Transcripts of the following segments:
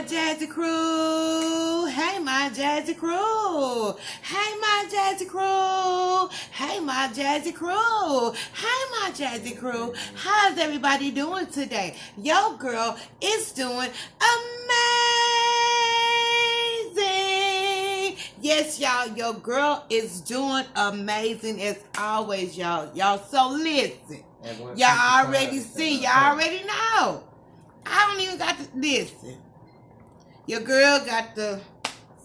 Jazzy crew. Hey, my Jazzy crew. Hey, my Jazzy crew. Hey, my Jazzy crew. Hey, my Jazzy crew. How's everybody doing today? Your girl is doing amazing. Yes, y'all, your girl is doing amazing as always, y'all. So listen. Y'all already see. Y'all already know. I don't even got to listen. Your girl got the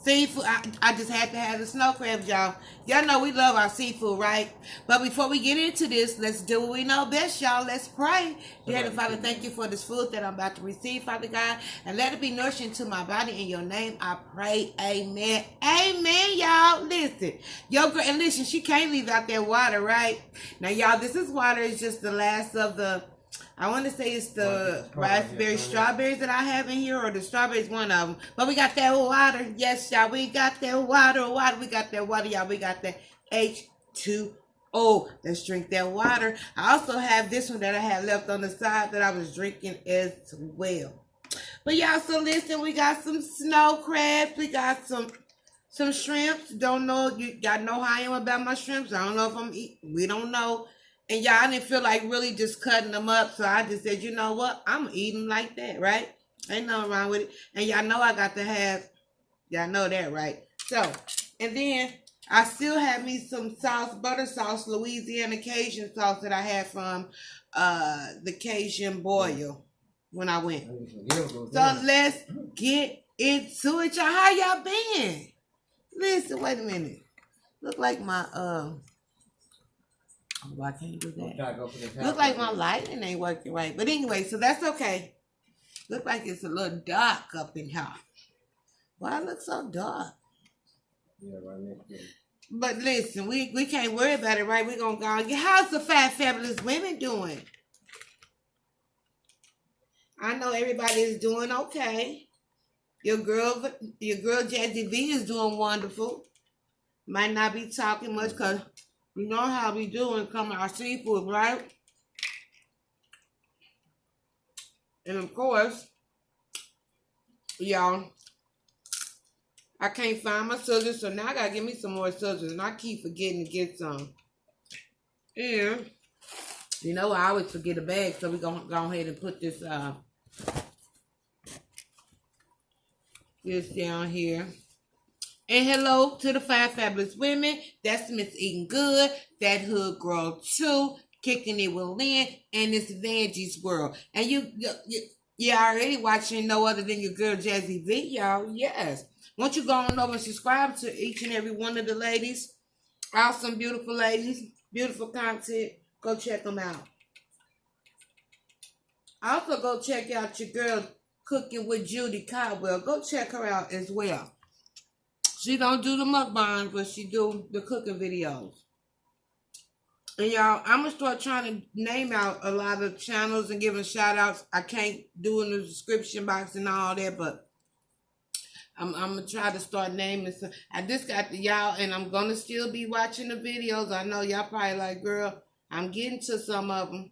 seafood. I just had to have the snow crabs, y'all. Y'all know we love our seafood, right? But before we get into this, let's do what we know best, y'all. Let's pray. Dear Heavenly Father, thank you for this food that I'm about to receive, Father God. And let it be nourishing to my body. In your name, I pray. Amen. Amen, y'all. Listen. Your girl, and listen, she can't leave out that water, right? Now, y'all, this is water. It's just the last of the... I want to say it's the raspberry strawberries that I have in here, or the strawberries, one of them. But we got that water. Yes, y'all. We got that water. We got that water, y'all. We got that H2O. Let's drink that water. I also have this one that I had left on the side that I was drinking as well. But y'all, so listen, we got some snow crabs. We got some shrimps. Don't know. Y'all know how I am about my shrimps. I don't know if I'm eating. We don't know. And y'all, I didn't feel like really just cutting them up. So I just said, you know what? I'm eating like that, right? Ain't nothing wrong with it. And y'all know I got to have, y'all know that, right? So, and then I still have me some sauce, butter sauce, Louisiana Cajun sauce that I had from the Cajun Boil when I went. So let's get into it, y'all. How y'all been? Listen, wait a minute. Look like my, oh, I can't do that. Look like my lighting ain't working right. But anyway, so that's okay. Look like it's a little dark up in here. Why it look so dark? Yeah, right next to it. But listen, we can't worry about it, right? We're going to go and get... How's the Fat Fabulous Women doing? I know everybody is doing okay. Your girl Jazzy V is doing wonderful. Might not be talking much because... You know how we do when it comes to our seafood, right? And of course, y'all, I can't find my scissors, so now I gotta get me some more scissors, and I keep forgetting to get some. And you know, I always forget a bag, so we're gonna go ahead and put this down here. And hello to the Five Fabulous Women. That's Miss Eating Good. That Hood Girl 2. Kicking It with Lynn. And it's Vanjie's World. And you already watching no other than your girl Jazzy V, y'all. Yes. Won't you go on over and subscribe to each and every one of the ladies? Awesome, beautiful ladies. Beautiful content. Go check them out. Also, go check out your girl Cooking with Judy Caldwell. Go check her out as well. She don't do the mukbangs, but she do the cooking videos. And y'all, I'm going to start trying to name out a lot of channels and giving shout outs. I can't do in the description box and all that, but I'm going to try to start naming some. I just got the y'all, and I'm going to still be watching the videos. I know y'all probably like, girl, I'm getting to some of them.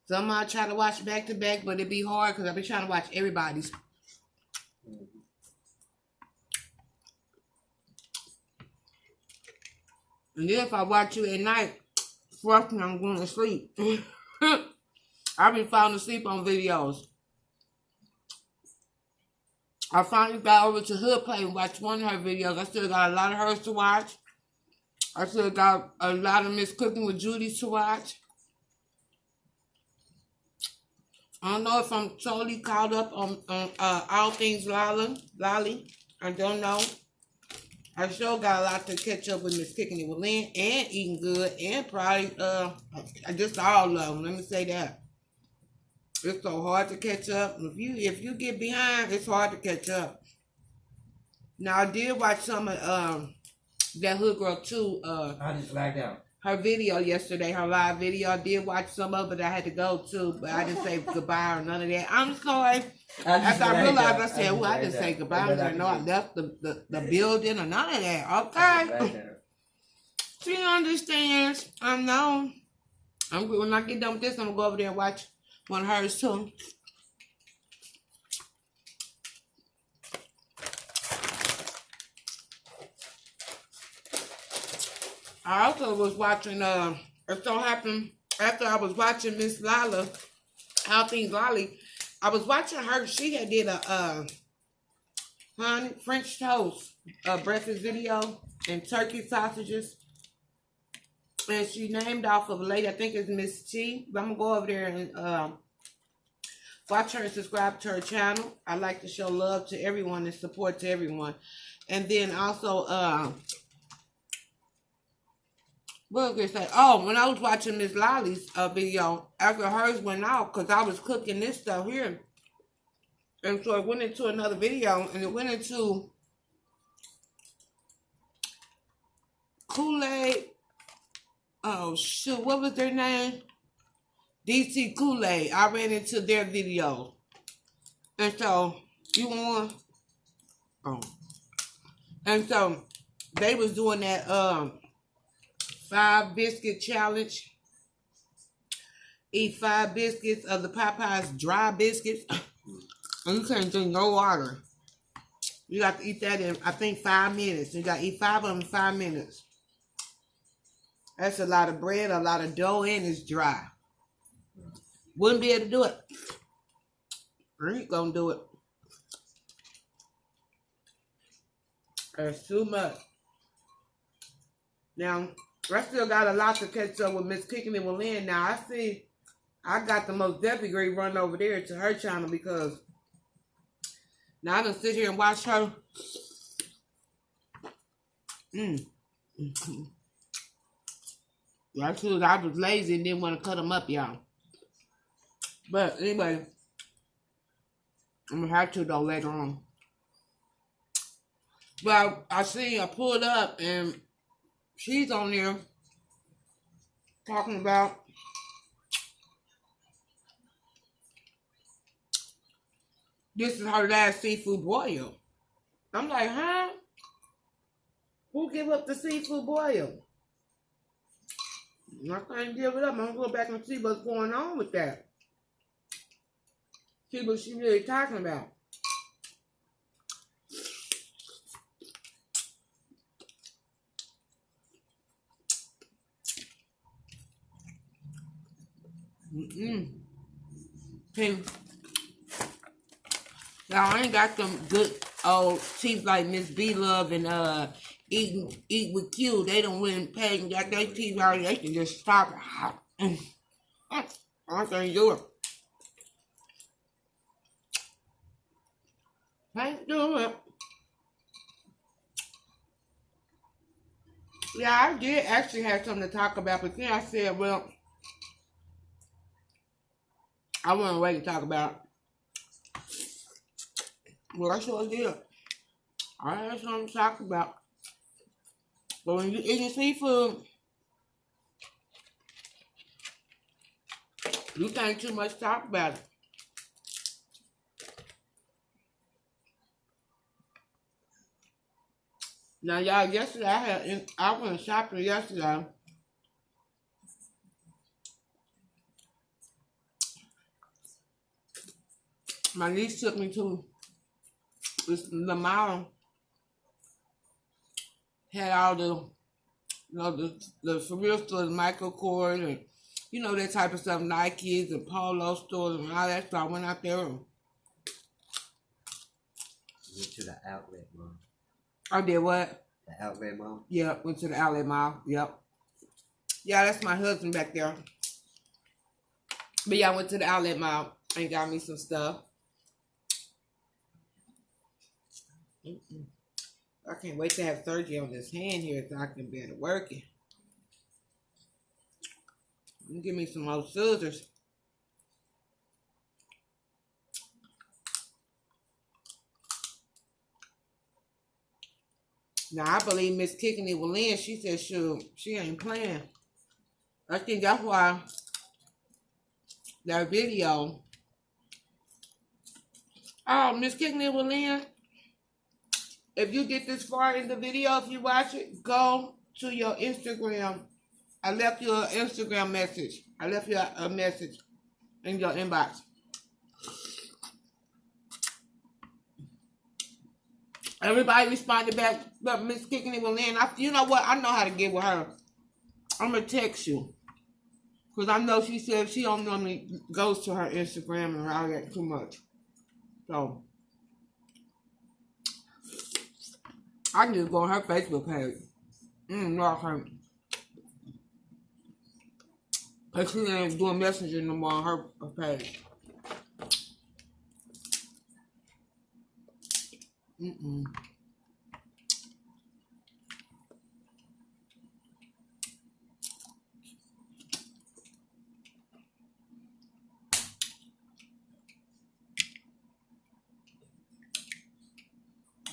Some I try to watch back to back, but it be hard because I be trying to watch everybody's. And then if I watch you at night, trust me, I'm going to sleep. I've been falling asleep on videos. I finally got over to Hood Play and watched one of her videos. I still got a lot of hers to watch. I still got a lot of Miss Cooking with Judy to watch. I don't know if I'm totally caught up on all things Lolly. I don't know. I sure got a lot to catch up with Miss Kicking It with Lynn and Eating Good and probably just all of them. Let me say that. It's so hard to catch up. If you get behind, it's hard to catch up. Now I did watch some of that Hood Girl 2. I just lagged out. Her video yesterday, her live video. I did watch some of it. I had to go too, but I didn't say goodbye or none of that. I'm sorry. After I realized, I said, well, I didn't say goodbye. I didn't know I left the building or none of that. Okay. She understands. I know. When I get done with this, I'm going to go over there and watch one of hers too. I also was watching, it so happened, after I was watching Miss Lala, How Things Lolly, I was watching her, she had did a, honey, French toast, breakfast video, and turkey sausages. And she named off of a lady, I think it's Miss T. But I'm going to go over there and watch her and subscribe to her channel. I like to show love to everyone and support to everyone. And then also, what was I say? Oh, when I was watching Miss Lolly's video, after hers went out, because I was cooking this stuff here. And so it went into another video, and it went into Kool-Aid. Oh, shoot. What was their name? DC Kool-Aid. I ran into their video. And so, you want? Oh. And so, they was doing that 5 biscuit challenge. Eat 5 biscuits of the Popeyes dry biscuits. And you can't drink no water. You got to eat that in, I think, 5 minutes. You got to eat 5 of them in 5 minutes. That's a lot of bread, a lot of dough, and it's dry. Wouldn't be able to do it. I ain't gonna do it. That's too much. Now, I still got a lot to catch up with Miss Kicking It with Lynn. Now, I see I got the most definitely great run over there to her channel because now I can sit here and watch her. That's because I was lazy and didn't want to cut them up, y'all. But anyway, I'm going to have to, though, later on. But I seen her pulled up, and she's on there talking about this is her last seafood boil. I'm like, huh? Who give up the seafood boil? I can't give it up. I'm going to go back and see what's going on with that. See what she really talking about. Okay. Now, I ain't got them good old teeth like Miss B Love and Eat with Q. They don't win pay and got their teeth already. They can just stop it. I can't do it. Can't do it. Yeah, I did actually have something to talk about, but then I said, well, I want to wait to talk about it. Well, I sure did. I had something to talk about. But when you eating seafood, you can't too much talk about it. Now, y'all, yesterday I went shopping yesterday. My niece took me to the mall. Had all the for real stores, Michael Kors, and you know that type of stuff, Nikes and Polo stores and all that stuff. I went out there. Went to the outlet mall. I did what? The outlet mall? Yeah, went to the outlet mall. Yep. Yeah, that's my husband back there. But yeah, I went to the outlet mall and got me some stuff. I can't wait to have surgery on this hand here so I can be able to work it. Give me some more scissors. Now, I believe Miss Kicking It with Lynn, she said she ain't playing. I think that's why that video. Oh, Miss Kicking It with Lynn, if you get this far in the video, if you watch it, go to your Instagram. I left you an Instagram message. I left you a message in your inbox. Everybody responded back, but Miss Kicking It with Lynn, you know what? I know how to get with her. I'm gonna text you. Because I know she said she don't normally goes to her Instagram and all that too much. So, I can just go on her Facebook page. No, I can't. Because she ain't doing Messenger no more on her page.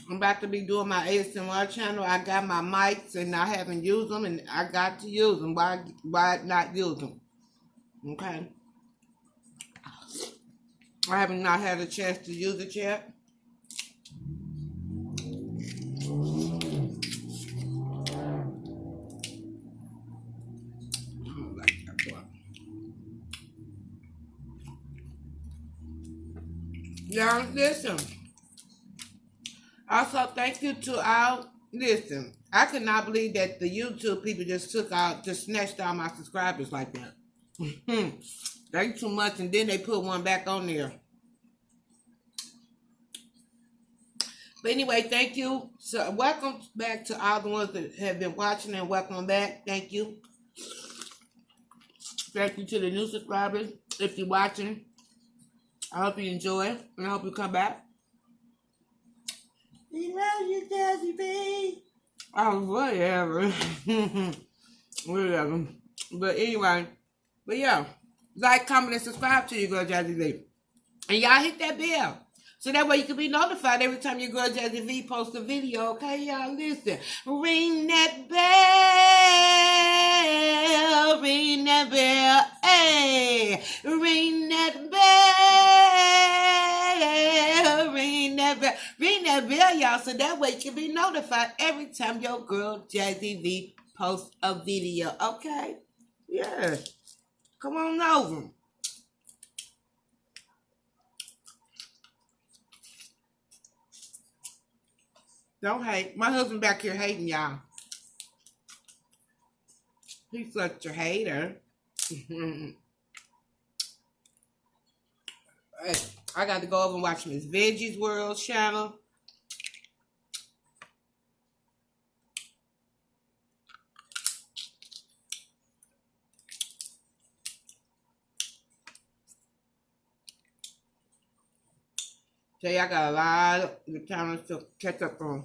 I'm about to be doing my ASMR channel. I got my mics and I haven't used them, and I got to use them. Why not use them? Okay. I haven't not had a chance to use it yet. Now listen. Also, thank you to our, listen, I could not believe that the YouTube people just snatched all my subscribers like that. Thank you too much, and then they put one back on there. But anyway, thank you. So, welcome back to all the ones that have been watching, and welcome back. Thank you. Thank you to the new subscribers. If you're watching, I hope you enjoy, and I hope you come back. We love you, Daddy B. Oh, whatever. Whatever. But anyway, yeah. Like, comment, and subscribe to your girl, Jazzy V. And y'all hit that bell. So that way you can be notified every time your girl, Jazzy V, posts a video. Okay, y'all? Listen. Ring that bell. Ring that bell. Hey. Ring that bell. Ring that bell. Ring that bell, y'all, so that way you can be notified every time your girl, Jazzy V, posts a video. Okay? Yeah. Come on over. Don't hate. My husband back here hating y'all. He's such a hater. Hey, I got to go over and watch Miss Veggie's World channel. So y'all got a lot of the channels to catch up on.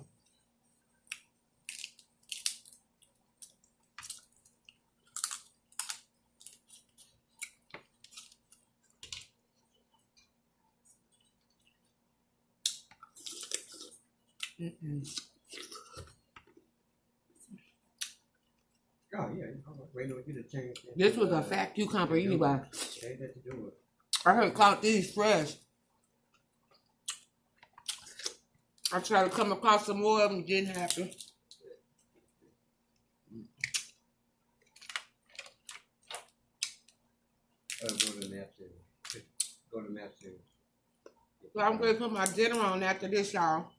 Oh, yeah. Waiting on you to change that. This was a fat cucumber anyway. Change that to do it. I heard caught these fresh. I tried to come across some more of them, didn't happen. Go to the map too. Go to the map too. So I'm going to put my dinner on after this, y'all.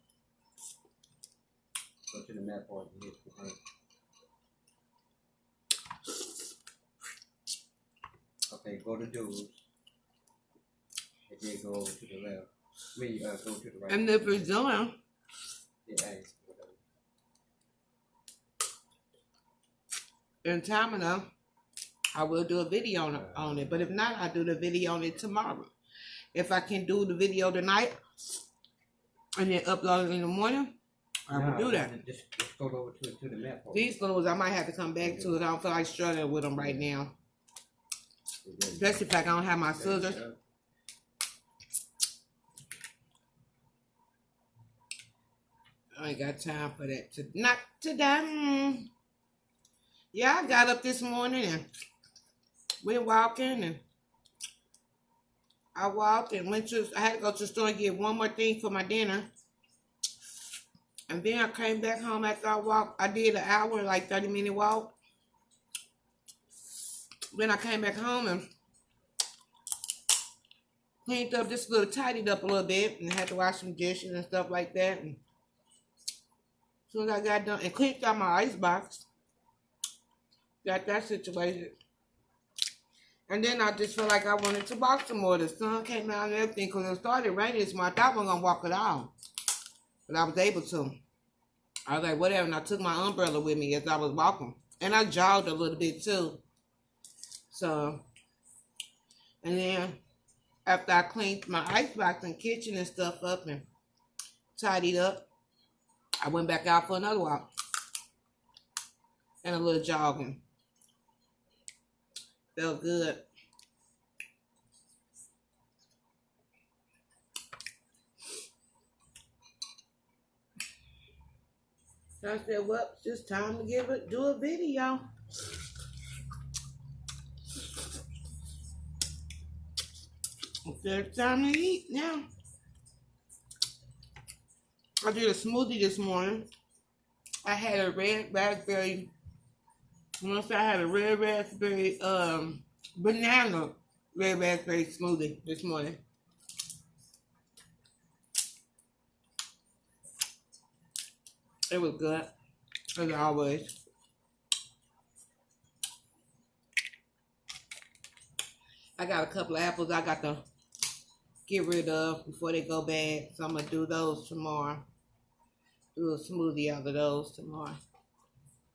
Go to the map part and hit the hunt. Okay, go to dudes. And then go over to the left. I mean, go to the right. And if it's done, yeah, in time enough, I will do a video on it. But if not, I'll do the video on it tomorrow. If I can do the video tonight and then upload it in the morning, I will do that. Just go over to the map part. These clothes, I might have to come back to it. I don't feel like struggling with them right now. Especially if I don't have my scissors. I ain't got time for that. Not today. Yeah, I got up this morning and went walking, and I walked and I had to go to the store and get one more thing for my dinner. And then I came back home after I walked. I did an hour, like 30-minute walk. Then I came back home and cleaned up, just tidied up a little bit, and had to wash some dishes and stuff like that. And as soon as I got done, and cleaned out my icebox, got that situated. And then I just felt like I wanted to walk some more. The sun came out and everything because it started raining this morning. I thought I wasn't going to walk at all. But I was able to. I was like, whatever. And I took my umbrella with me as I was walking. And I jogged a little bit too. So, and then after I cleaned my icebox and kitchen and stuff up and tidied up, I went back out for another walk. And a little jogging. Felt good. So I said, well, it's just time to do a video. It's time to eat now. I did a smoothie this morning. I had a red raspberry. Once I had a red raspberry, banana red raspberry smoothie this morning. It was good, as always. I got a couple of apples I got to get rid of before they go bad, so I'm going to do those tomorrow. Do a smoothie out of those tomorrow.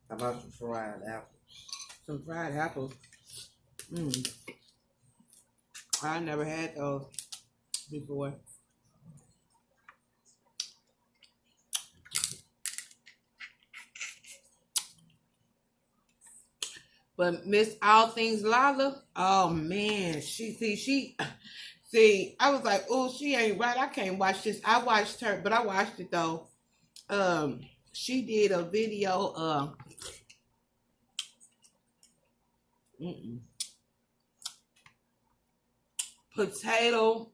How about some fried apples? Some fried apples. I never had those before. But Miss All Things Lala, oh man, see, I was like, oh, she ain't right. I can't watch this. I watched her, but I watched it though. She did a video. Potato.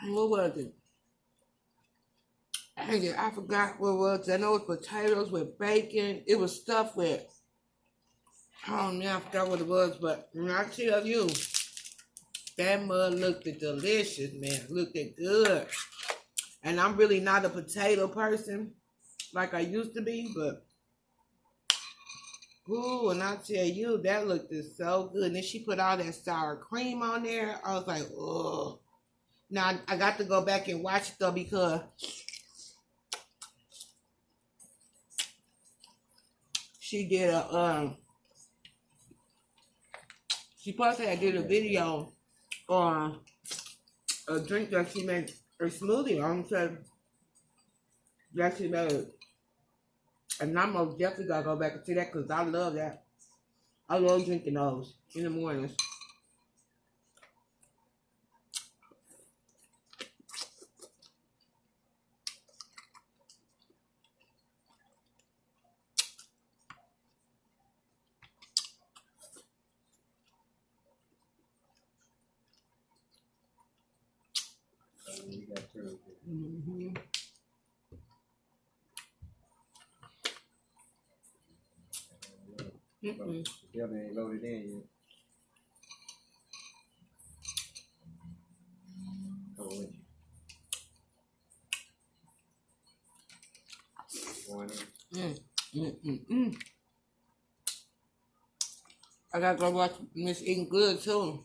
What was it? I forgot what it was. I know it was potatoes with bacon. It was stuffed with. Oh man, I forgot what it was, but when I tell you, that mud looked delicious, man. Looked good. And I'm really not a potato person like I used to be, but ooh, and I tell you, that looked so good. And then she put all that sour cream on there. I was like, oh. Now I got to go back and watch it though because she did a she posted I did a video on a drink that she made a smoothie on, so that she made. And I'm most definitely gotta go back and see that because I love that. I love drinking those in the mornings. You got turkey. The other ain't loaded in yet. Oh, with you. I gotta go watch Miss Eating Good too.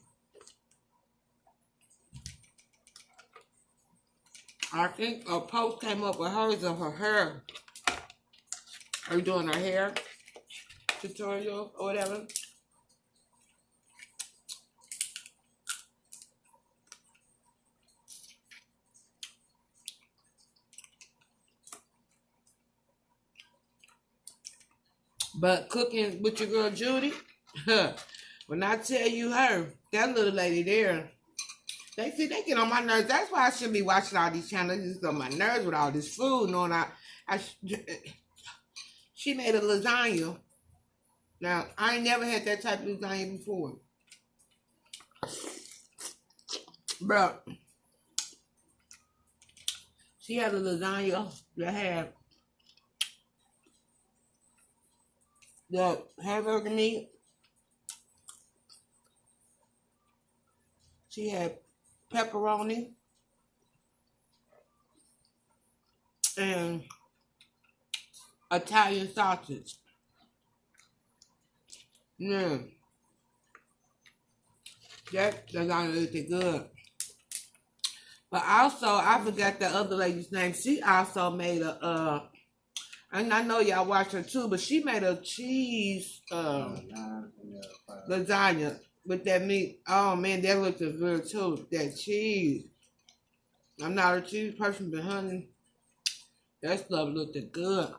I think a post came up with hers of her hair. Her doing her hair tutorial or whatever. But cooking with your girl Judy, when I tell you her, that little lady there, they get on my nerves. That's why I shouldn't be watching all these channels. It's on my nerves with all this food. Knowing she made a lasagna. Now, I ain't never had that type of lasagna before. But she had a lasagna that had the hamburger meat. She had pepperoni and Italian sausage. Yeah. That lasagna looks good. But also, I forgot the other lady's name. She also made a, and I know y'all watch her too, but she made a cheese lasagna with that meat. Oh man, that looked good too. That cheese. I'm not a cheese person, but honey, that stuff looked good.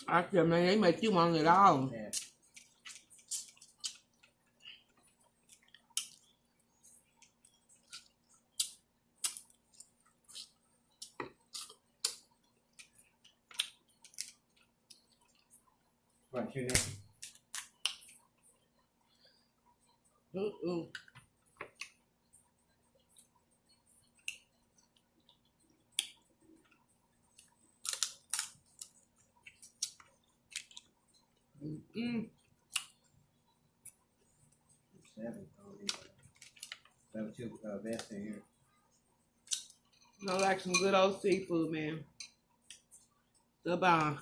I said, man, they make you want it all. Yeah. Right, you next. Ooh. Mm-mm. 7. Level 2 best in here. I like some good old seafood, man. The bomb.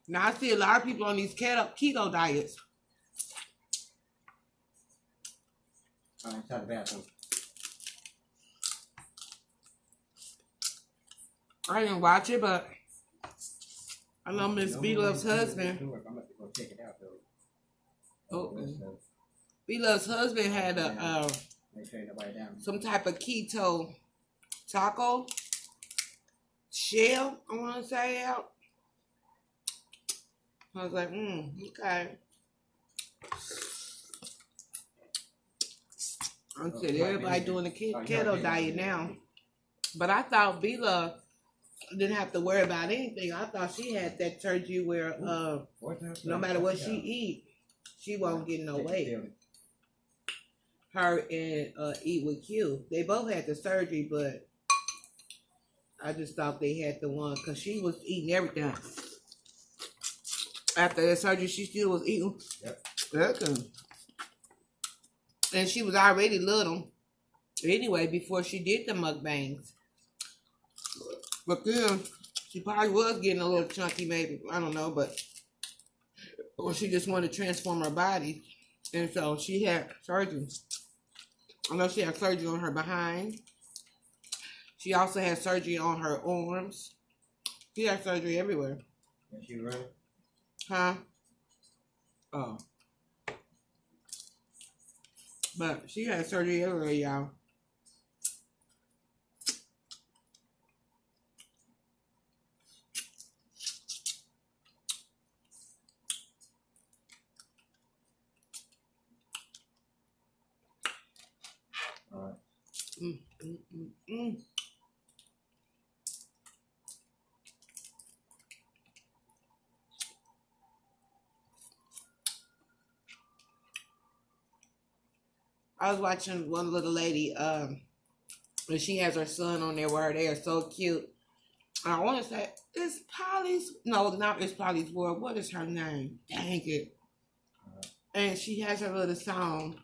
Now I see a lot of people on these keto diets. Inside the bathroom. I didn't watch it, but I know Miss B Love's husband. I'm about to go check it out though. Oh, B Love's husband had a make sure ain't nobody down. some type of keto taco shell. I want to say out. I was like, okay. I said everybody doing the keto diet now, but I thought B Love didn't have to worry about anything. I thought she had that surgery where no matter what she eat, she won't get no weight. Her and Eat with Q, they both had the surgery, but I just thought they had the one because she was eating everything. After the surgery, she still was eating. Yep. And she was already little anyway before she did the mukbangs. But then she probably was getting a little chunky, maybe. I don't know, but or she just wanted to transform her body. And so she had surgery. I know she had surgery on her behind. She also had surgery on her arms. She had surgery everywhere. And she running? Huh? Oh. But she had surgery everywhere, y'all. Alright. I was watching one little lady, and she has her son on there where they are so cute. I want to say, it's Polly's, no, not it's Polly's World. What is her name? Dang it. And she has her little song.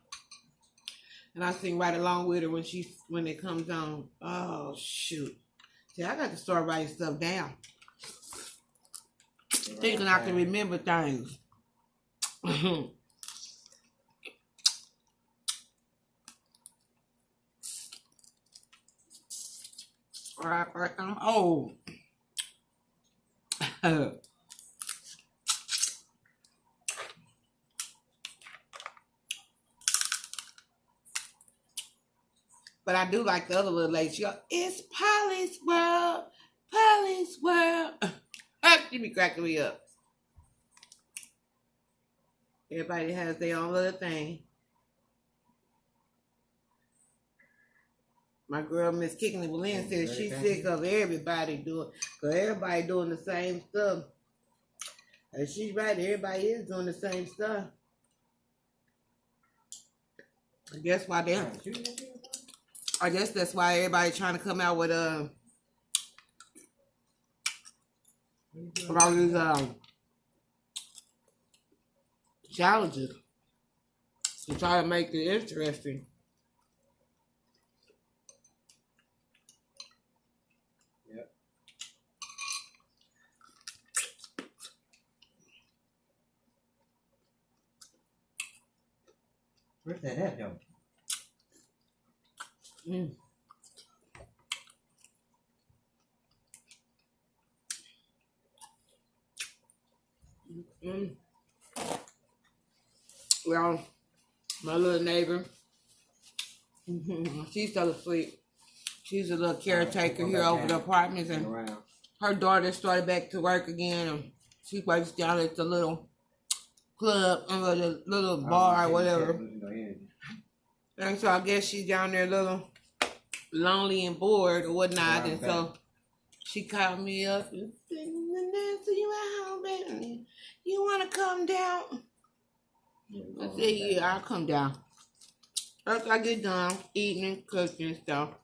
And I sing right along with her when it comes on. Oh, shoot. See, I got to start writing stuff down. Thinking I can remember things. Alright, I'm old. But I do like the other little lady. She goes, it's Polly's World. Polly's World. She be cracking me up. Everybody has their own little thing. My girl, Miss Kicking It Lynn, said she's sick of everybody doing, because everybody doing the same stuff. And she's right, everybody is doing the same stuff. I guess why they I guess that's why everybody trying to come out with all these challenges to try to make it interesting. Where's that at, though? Mm. Mm. Well, my little neighbor, she's still asleep. She's a little caretaker here over the apartments, and her daughter started back to work again, and she works down at the little club, or the little bar, or whatever. And so I guess she's down there a little lonely and bored or whatnot, and so she called me up and said, Nancy, you at home, baby? You want to come down? I said, yeah, I'll come down. After I get done eating and cooking and stuff,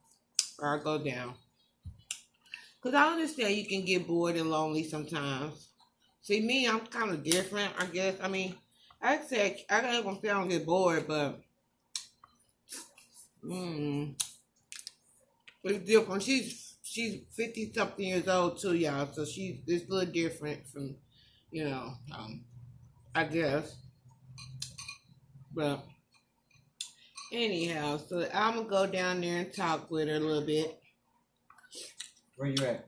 I'll go down. Because I understand you can get bored and lonely sometimes. See, me, I'm kind of different, I guess. I mean, I said, I ain't gonna say I don't get bored, but it's different. She's 50-something years old, too, y'all. So it's a little different from, I guess. But anyhow, so I'm gonna go down there and talk with her a little bit. Where you at?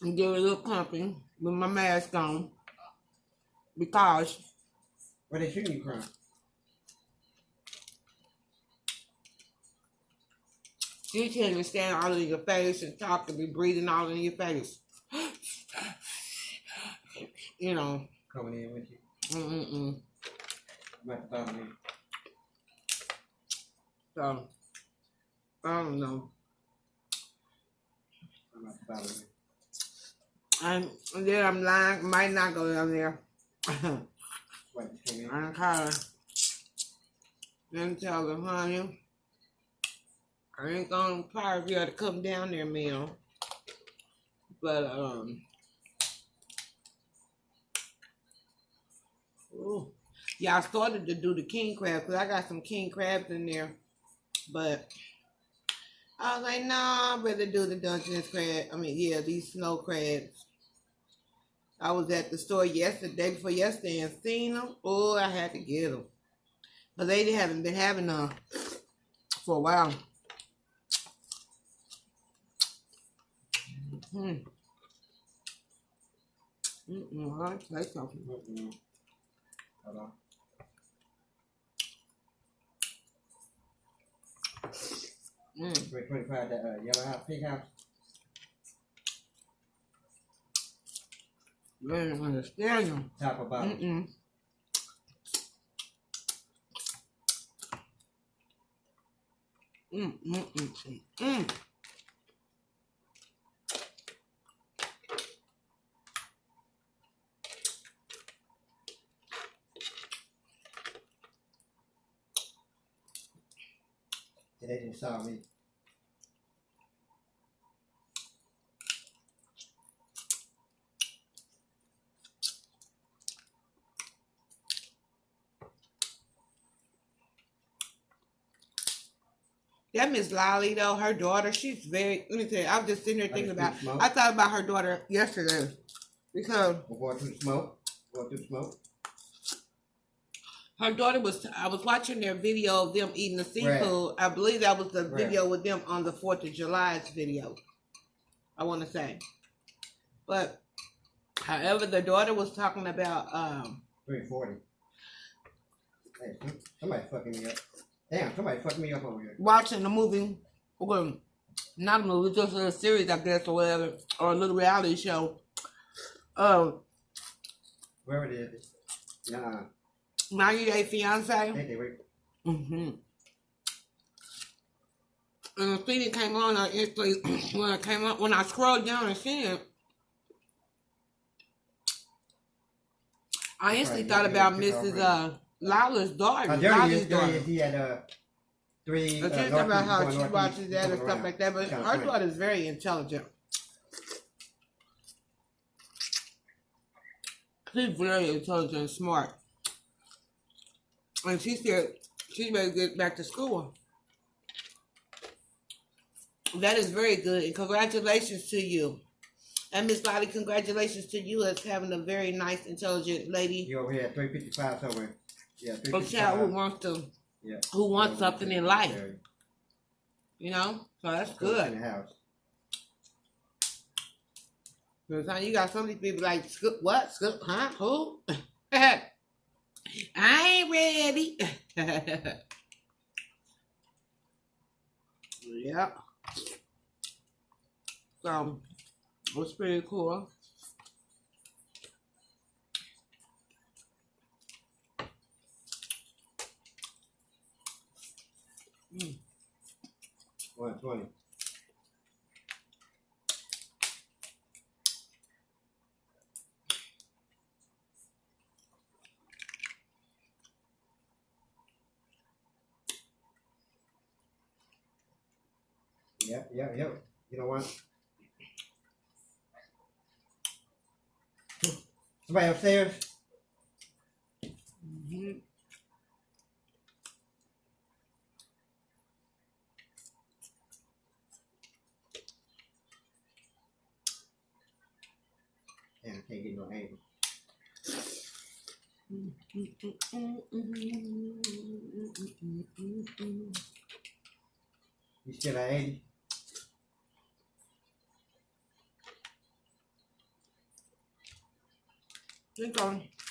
And give her a little company with my mask on. Because where they shooting you from? she can't even stand all in your face and talk and be breathing all in your face. Coming in with you. So, I don't know. And then I'm lying, might not go down there. I'm kind of, then tell her, honey, I ain't gonna probably be able to come down there, ma'am. But, yeah, I started to do the king crab because I got some king crabs in there. But I was like, nah, I'd rather do the Dungeness crab. I mean, yeah, these snow crabs. I was at the store day before yesterday and seen them. Oh, I had to get them. But they haven't been having them for a while. I like to say something. Hello. Wait, 25, that yellow house, pink house. You ain't understand them. Top or bottom? They just saw me. That Miss Lolly, though, her daughter, she's very, let me tell you, I was just sitting there thinking about, I thought about her daughter yesterday. Because Going through the smoke. Her daughter I was watching their video of them eating the seafood. I believe that was the video with them on the 4th of July's video, I want to say. But, however, the daughter was talking about... 340. Hey, somebody fucking me up. Damn, somebody fucked me up over here. Watching the movie, well, not a movie, just a series, I guess, or whatever, or a little reality show. Where it is? Nah. 90 Day Fiance. And the thing came on, I instantly, when I scrolled down and seen it, I instantly thought about Mrs. Lala's daughter. Lala's daughter. He had 3. She's talking about how she watches that and stuff like that, but her daughter is very intelligent. She's very intelligent and smart. And she said she's ready to get back to school. That is very good. And congratulations to you. And Miss Lottie, congratulations to you as having a very nice, intelligent lady. You over here at 355 somewhere. Yeah, a child who wants something in life. You know, so that's good. In the house. Sometimes you got some of these people like, what? Huh? Who? I ain't ready. Yep. So, it was pretty cool. Mm. 120. Yeah. You know what? Somebody upstairs? Mm-hmm. Damn, I can't get no angle. You still at 80? Keep going.